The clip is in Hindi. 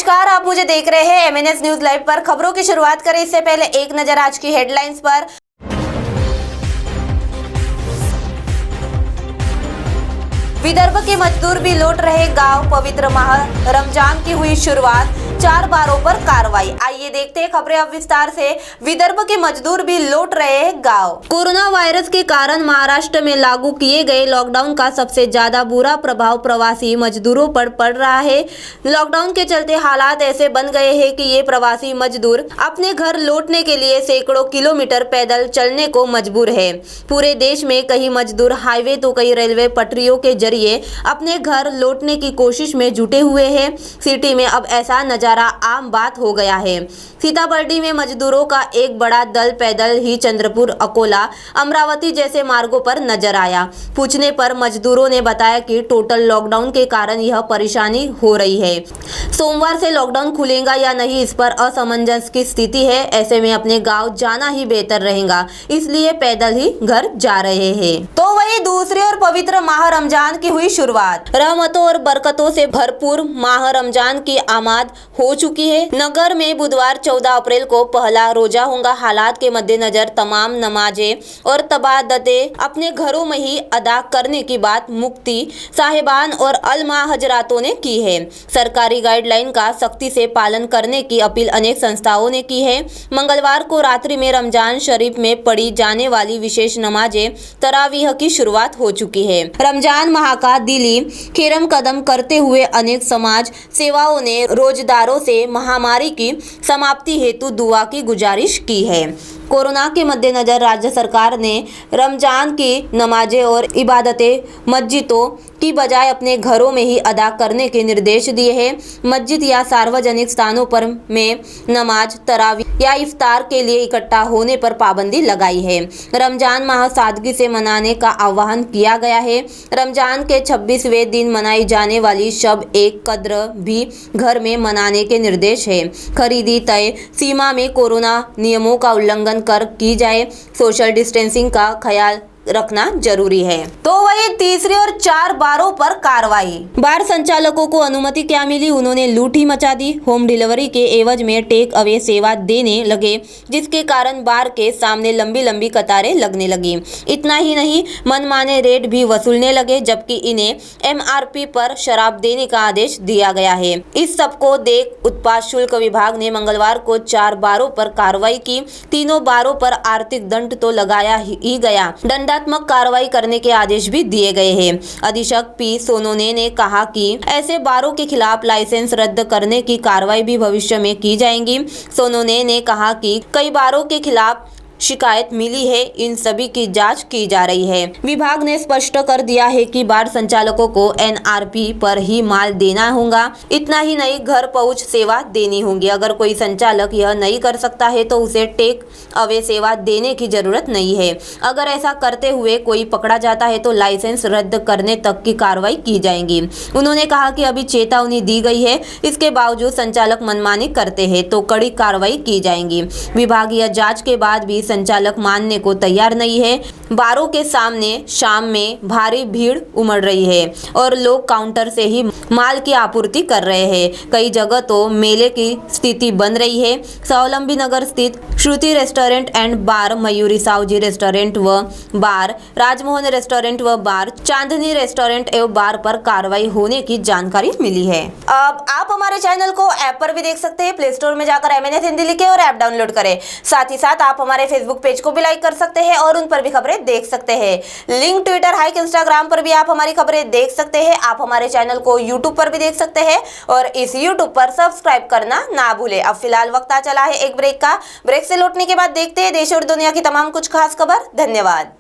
नमस्कार, आप मुझे देख रहे हैं एमएनएस न्यूज लाइव पर। खबरों की शुरुआत करें इससे पहले एक नजर आज की हेडलाइंस पर। विदर्भ के मजदूर भी लौट रहे गांव। पवित्र माह रमजान की हुई शुरुआत, 4 बारों पर कार्रवाई। आइए देखते हैं खबरें अब विस्तार से। विदर्भ के मजदूर भी लौट रहे गांव। कोरोना वायरस के कारण महाराष्ट्र में लागू किए गए लॉकडाउन का सबसे ज्यादा बुरा प्रभाव प्रवासी मजदूरों पर पड़ रहा है। लॉकडाउन के चलते हालात ऐसे बन गए हैं कि ये प्रवासी मजदूर अपने घर लौटने के लिए सैकड़ों किलोमीटर पैदल चलने को मजबूर है। पूरे देश में कई मजदूर हाईवे तो कई रेलवे पटरियों के जरिए अपने घर लौटने की कोशिश में जुटे हुए हैं। सिटी में अब ऐसा नजारा आम बात हो गया है। सीताबर्डी में मजदूरों का एक बड़ा दल पैदल ही चंद्रपुर, अकोला, अमरावती जैसे मार्गों पर नजर आया। पूछने पर मजदूरों ने बताया कि टोटल लॉकडाउन के कारण यह परेशानी हो रही है। सोमवार से लॉकडाउन खुलेगा या नहीं, इस पर असमंजस की स्थिति है। ऐसे में अपने गांव जाना ही बेहतर रहेगा, इसलिए पैदल ही घर जा रहे हैं। तो वही दूसरी और पवित्र माह रमजान की हुई शुरुआत। रहमतों और बरकतों से भरपूर माह रमजान की आमद हो चुकी है। नगर में बुधवार 14 अप्रैल को पहला रोजा होगा। हालात के मद्देनजर तमाम नमाजें और तबादतें अपने घरों में ही अदा करने की बात मुफ्ती साहिबान और अलमा हजरातों ने की है। सरकारी गाइडलाइन का सख्ती से पालन करने की अपील अनेक संस्थाओं ने की है। मंगलवार को रात्रि में रमजान शरीफ में पढ़ी जाने वाली विशेष नमाजें तरावीह की शुरुआत हो चुकी है। रमजान माह का दिली खैरम कदम करते हुए अनेक समाज सेवाओं ने रोजदारों से महामारी की समाप्ति हेतु दुआ की गुजारिश की है। कोरोना के मद्देनजर राज्य सरकार ने रमजान की नमाजें और इबादतें मस्जिदों की बजाय अपने घरों में ही अदा करने के निर्देश दिए हैं। मस्जिद या सार्वजनिक स्थानों पर में नमाज, तरावी या इफ्तार के लिए इकट्ठा होने पर पाबंदी लगाई है। रमजान माह सादगी से मनाने का आह्वान किया गया है। रमजान के 26वें दिन मनाई जाने वाली शब एक कद्र भी घर में मनाने के निर्देश है। खरीदी तय सीमा में कोरोना नियमों का उल्लंघन कर की जाए। सोशल डिस्टेंसिंग का ख्याल रखना जरूरी है। तो वही तीसरी और 4 बारों पर कार्रवाई। बार संचालकों को अनुमति क्या मिली, उन्होंने लूट ही मचा दी। होम डिलीवरी के एवज में टेक अवे सेवा देने लगे, जिसके कारण बार के सामने लंबी लंबी कतारें लगने लगी। इतना ही नहीं, मनमाने रेट भी वसूलने लगे, जबकि इन्हें MRP पर शराब देने का आदेश दिया गया है। इस सबको देख उत्पाद शुल्क विभाग ने मंगलवार को 4 बारों पर कार्रवाई की। तीनों बारों पर आर्थिक दंड तो लगाया ही गया, दंडात्मक कार्रवाई करने के आदेश भी दिए गए हैं। अधीक्षक P सोनोने ने कहा कि ऐसे बारों के खिलाफ लाइसेंस रद्द करने की कार्रवाई भी भविष्य में की जाएगी। सोनोने ने कहा कि कई बारों के खिलाफ शिकायत मिली है, इन सभी की जांच की जा रही है। विभाग ने स्पष्ट कर दिया है कि बार संचालकों को NRP पर ही माल देना होगा। इतना ही नहीं, घर पहुंच सेवा देनी होगी। अगर कोई संचालक यह नहीं कर सकता है तो उसे टेक अवे सेवा देने की जरूरत नहीं है। अगर ऐसा करते हुए कोई पकड़ा जाता है तो लाइसेंस रद्द करने तक की कार्रवाई की जाएगी। उन्होंने कहा कि अभी चेतावनी दी गई है, इसके बावजूद संचालक मनमानी करते हैं तो कड़ी कार्रवाई की जाएगी। विभागीय जाँच के बाद भी संचालक मानने को तैयार नहीं है। बारों के सामने शाम में भारी भीड़ उमड़ रही है और लोग काउंटर से ही माल की आपूर्ति कर रहे हैं। कई जगह तो मेले की स्थिति बन रही है। स्वावलंबी नगर स्थित Shruti restaurant and bar, Mayuri Saoji restaurant व बार, राजमोहन रेस्टोरेंट व बार, चांदनी रेस्टोरेंट एवं बार पर कार्रवाई होने की जानकारी मिली है। अब आप हमारे चैनल को ऐप पर भी देख सकते हैं। प्ले स्टोर में जाकर MNS हिंदी लिखें और ऐप डाउनलोड करें। साथ ही साथ आप हमारे फेसबुक पेज को भी लाइक कर सकते हैं और उन पर भी खबरें देख सकते हैं। लिंक ट्विटर, हाइक, इंस्टाग्राम पर भी आप हमारी खबरें देख सकते हैं। आप हमारे चैनल को यूट्यूब पर भी देख सकते हैं और इस यूट्यूब पर सब्सक्राइब करना ना भूले। अब फिलहाल वक्त आ चला है एक ब्रेक का। ब्रेक से लौटने के बाद देखते हैं देश और दुनिया की तमाम कुछ खास खबर। धन्यवाद।